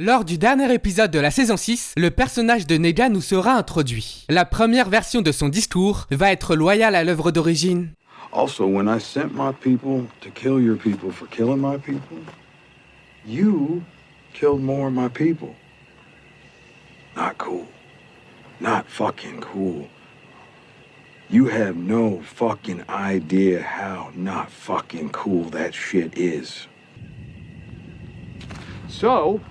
Lors du dernier épisode de la saison 6, le personnage de Negan nous sera introduit. La première version de son discours va être loyale à l'œuvre d'origine. Also, when I sent my people to kill your people for killing my people, you killed more of my people. Not cool. Not fucking cool. You have no fucking idea how not fucking cool that shit is. So,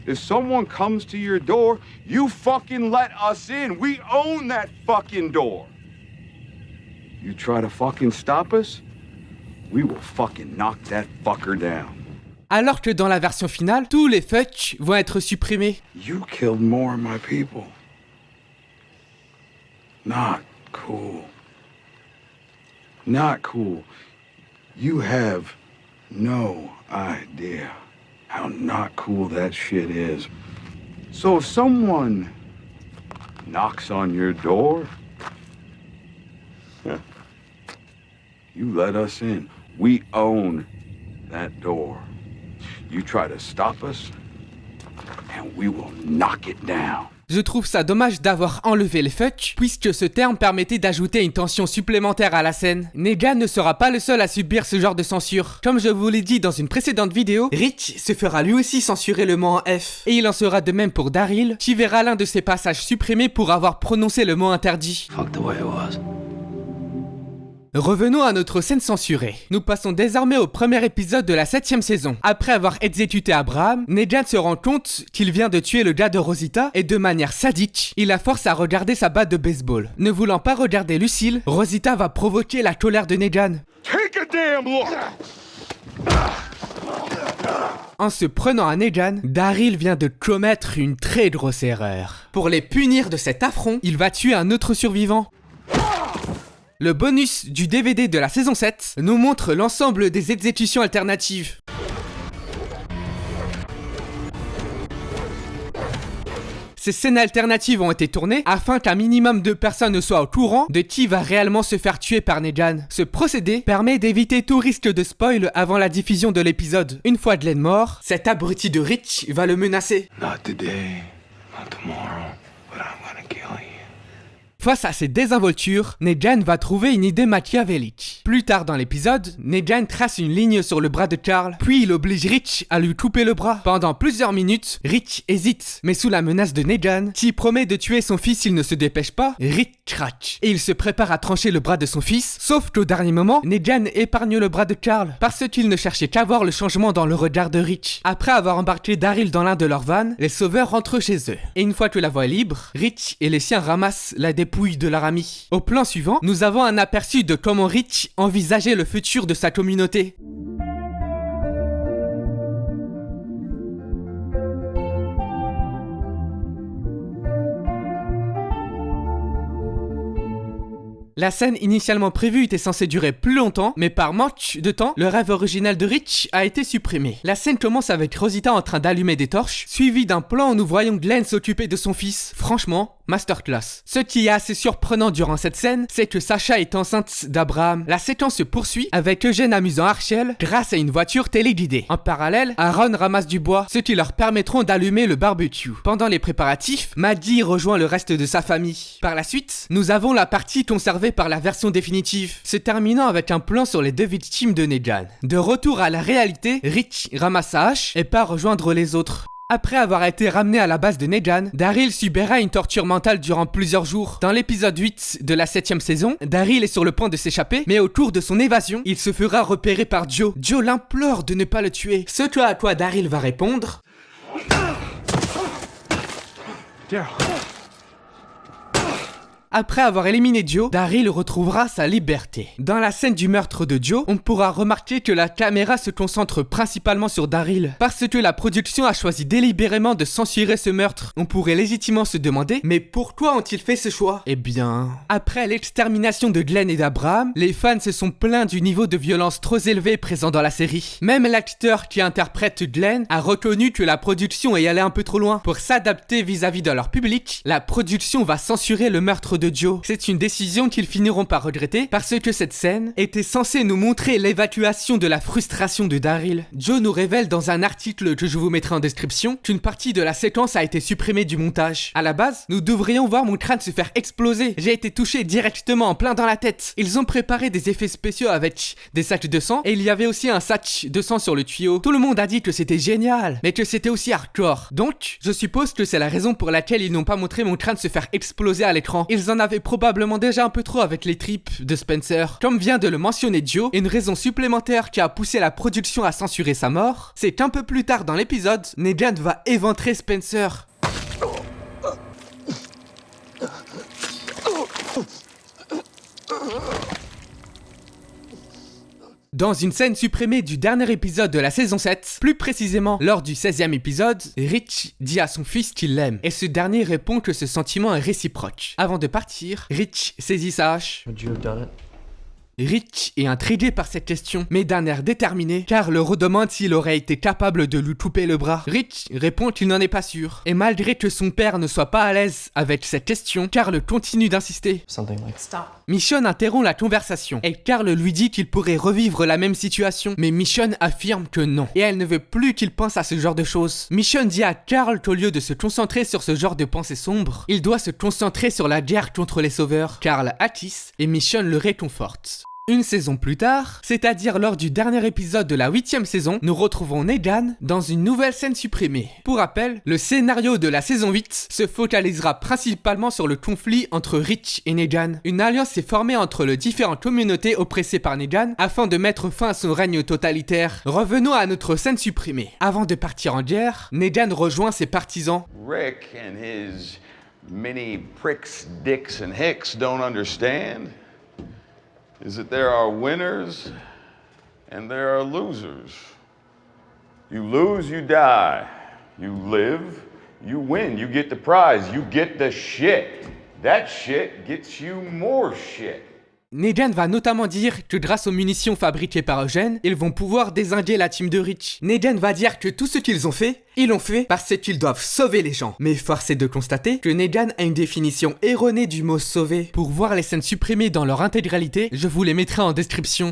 if someone comes to your door, you fucking let us in. We own that fucking door. You try to fucking stop us, we will fucking knock that fucker down. Alors que dans la version finale, tous les fuck vont être supprimés. You killed more of my people. Not cool. Not cool. You have no idea how not cool that shit is. So if someone knocks on your door, you let us in. We own that door. You try to stop us, and we will knock it down. Je trouve ça dommage d'avoir enlevé les fuck, puisque ce terme permettait d'ajouter une tension supplémentaire à la scène. Negan ne sera pas le seul à subir ce genre de censure. Comme je vous l'ai dit dans une précédente vidéo, Rich se fera lui aussi censurer le mot en F. Et il en sera de même pour Daryl, qui verra l'un de ses passages supprimés pour avoir prononcé le mot interdit. Fuck the way it was. Revenons à notre scène censurée. Nous passons désormais au premier épisode de la 7ème saison. Après avoir exécuté Abraham, Negan se rend compte qu'il vient de tuer le gars de Rosita et de manière sadique, il la force à regarder sa batte de baseball. Ne voulant pas regarder Lucille, Rosita va provoquer la colère de Negan. Take a damn look! En se prenant à Negan, Daryl vient de commettre une très grosse erreur. Pour les punir de cet affront, il va tuer un autre survivant. Le bonus du DVD de la saison 7 nous montre l'ensemble des exécutions alternatives. Ces scènes alternatives ont été tournées afin qu'un minimum de personnes soient au courant de qui va réellement se faire tuer par Negan. Ce procédé permet d'éviter tout risque de spoil avant la diffusion de l'épisode. Une fois Glenn mort, cet abruti de Rich va le menacer. Not today, not tomorrow, but I'm gonna kill you. Face à ces désinvoltures, Negan va trouver une idée machiavélique. Plus tard dans l'épisode, Negan trace une ligne sur le bras de Carl, puis il oblige Rich à lui couper le bras. Pendant plusieurs minutes, Rich hésite, mais sous la menace de Negan, qui promet de tuer son fils s'il ne se dépêche pas, Rich craque. Et il se prépare à trancher le bras de son fils, sauf qu'au dernier moment, Negan épargne le bras de Carl, parce qu'il ne cherchait qu'à voir le changement dans le regard de Rich. Après avoir embarqué Daryl dans l'un de leurs vannes, les sauveurs rentrent chez eux. Et une fois que la voie est libre, Rich et les siens ramassent la dépouille de leur ami. Au plan suivant, nous avons un aperçu de comment Rich envisageait le futur de sa communauté. La scène initialement prévue était censée durer plus longtemps, mais par manque de temps, le rêve original de Rich a été supprimé. La scène commence avec Rosita en train d'allumer des torches, suivie d'un plan où nous voyons Glenn s'occuper de son fils. Franchement, masterclass. Ce qui est assez surprenant durant cette scène, c'est que Sasha est enceinte d'Abraham. La séquence se poursuit avec Eugène amusant Archel grâce à une voiture téléguidée. En parallèle, Aaron ramasse du bois, ce qui leur permettront d'allumer le barbecue. Pendant les préparatifs, Maggie rejoint le reste de sa famille. Par la suite, nous avons la partie conservée par la version définitive, se terminant avec un plan sur les deux victimes de Negan. De retour à la réalité, Rich ramasse sa hache et part rejoindre les autres. Après avoir été ramené à la base de Negan, Daryl subira une torture mentale durant plusieurs jours. Dans l'épisode 8 de la 7ème saison, Daryl est sur le point de s'échapper, mais au cours de son évasion, il se fera repérer par Joe. Joe l'implore de ne pas le tuer. Ce à quoi Daryl va répondre... Après avoir éliminé Joe, Daryl retrouvera sa liberté. Dans la scène du meurtre de Joe, on pourra remarquer que la caméra se concentre principalement sur Daryl, parce que la production a choisi délibérément de censurer ce meurtre. On pourrait légitimement se demander, mais pourquoi ont-ils fait ce choix ? Eh bien... Après l'extermination de Glenn et d'Abraham, les fans se sont plaints du niveau de violence trop élevé présent dans la série. Même l'acteur qui interprète Glenn a reconnu que la production est allée un peu trop loin. Pour s'adapter vis-à-vis de leur public, la production va censurer le meurtre de Joe. C'est une décision qu'ils finiront par regretter parce que cette scène était censée nous montrer l'évacuation de la frustration de Daryl. Joe nous révèle dans un article que je vous mettrai en description qu'une partie de la séquence a été supprimée du montage. À la base, nous devrions voir mon crâne se faire exploser. J'ai été touché directement en plein dans la tête. Ils ont préparé des effets spéciaux avec des sacs de sang et il y avait aussi un sac de sang sur le tuyau. Tout le monde a dit que c'était génial, mais que c'était aussi hardcore. Donc, je suppose que c'est la raison pour laquelle ils n'ont pas montré mon crâne se faire exploser à l'écran. Ils en avaient probablement déjà un peu trop avec les tripes de Spencer. Comme vient de le mentionner Joe, une raison supplémentaire qui a poussé la production à censurer sa mort, c'est qu'un peu plus tard dans l'épisode, Negan va éventrer Spencer. Dans une scène supprimée du dernier épisode de la saison 7, plus précisément lors du 16e épisode, Rich dit à son fils qu'il l'aime, et ce dernier répond que ce sentiment est réciproque. Avant de partir, Rich saisit sa hache. Would you have done it? Rich est intrigué par cette question, mais d'un air déterminé, car le redemande s'il aurait été capable de lui couper le bras. Rich répond qu'il n'en est pas sûr, et malgré que son père ne soit pas à l'aise avec cette question, Carl continue d'insister. Something like Stop. Michonne interrompt la conversation, et Carl lui dit qu'il pourrait revivre la même situation, mais Michonne affirme que non, et elle ne veut plus qu'il pense à ce genre de choses. Michonne dit à Carl qu'au lieu de se concentrer sur ce genre de pensées sombres, il doit se concentrer sur la guerre contre les sauveurs. Carl attisse, et Michonne le réconforte. Une saison plus tard, c'est-à-dire lors du dernier épisode de la 8e saison, nous retrouvons Negan dans une nouvelle scène supprimée. Pour rappel, le scénario de la saison 8 se focalisera principalement sur le conflit entre Rich et Negan. Une alliance s'est formée entre les différentes communautés oppressées par Negan afin de mettre fin à son règne totalitaire. Revenons à notre scène supprimée. Avant de partir en guerre, Negan rejoint ses partisans. Rick and his many pricks, dicks, and hicks don't understand is that there are winners and there are losers. You lose, you die. You live, you win. You get the prize. You get the shit. That shit gets you more shit. Negan va notamment dire que grâce aux munitions fabriquées par Eugène, ils vont pouvoir dézinguer la team de Rich. Negan va dire que tout ce qu'ils ont fait, ils l'ont fait parce qu'ils doivent sauver les gens. Mais force est de constater que Negan a une définition erronée du mot sauver. Pour voir les scènes supprimées dans leur intégralité, je vous les mettrai en description.